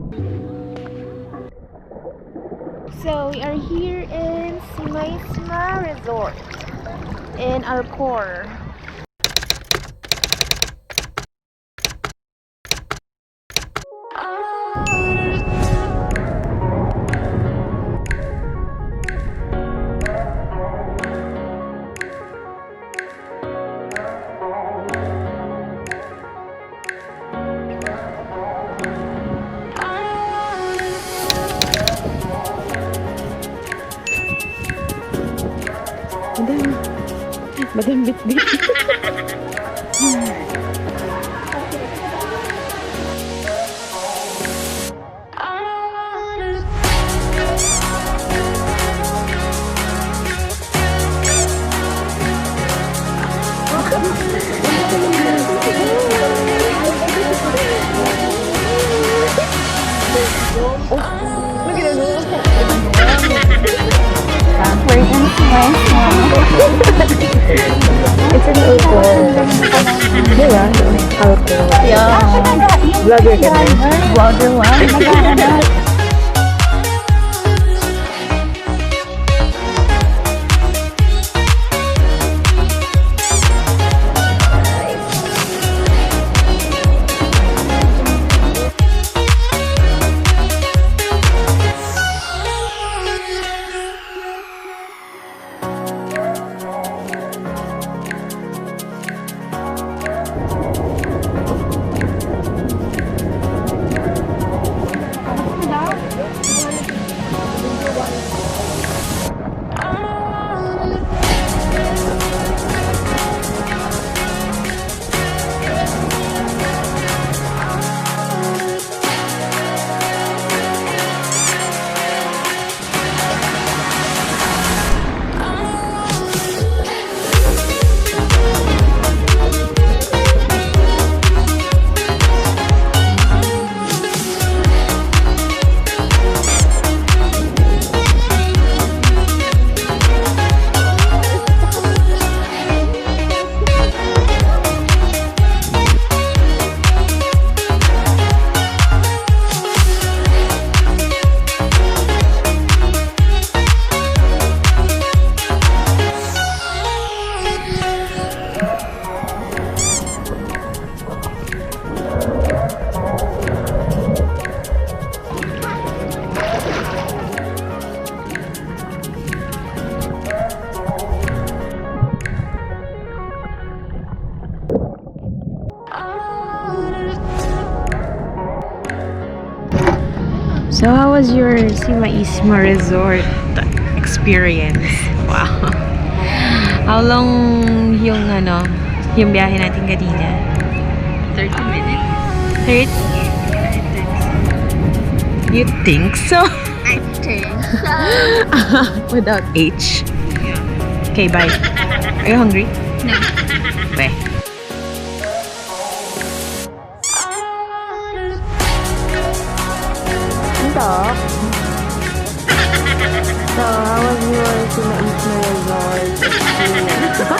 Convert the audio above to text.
So we are here in Simaisma Resort in Khor. Madam bit-bit. It's an alcohol. Diba? Alcohol. Yeah. Vlogger ka na. Vlogger lang. So how was your Simaisma Resort experience? Wow. How long yung biyahe natin kanina? 30 minutes. 30? You think so? I think so. Without H? Yeah. Okay, bye. Are you hungry? No. Bye. So, how was your Simaisma Resort experience?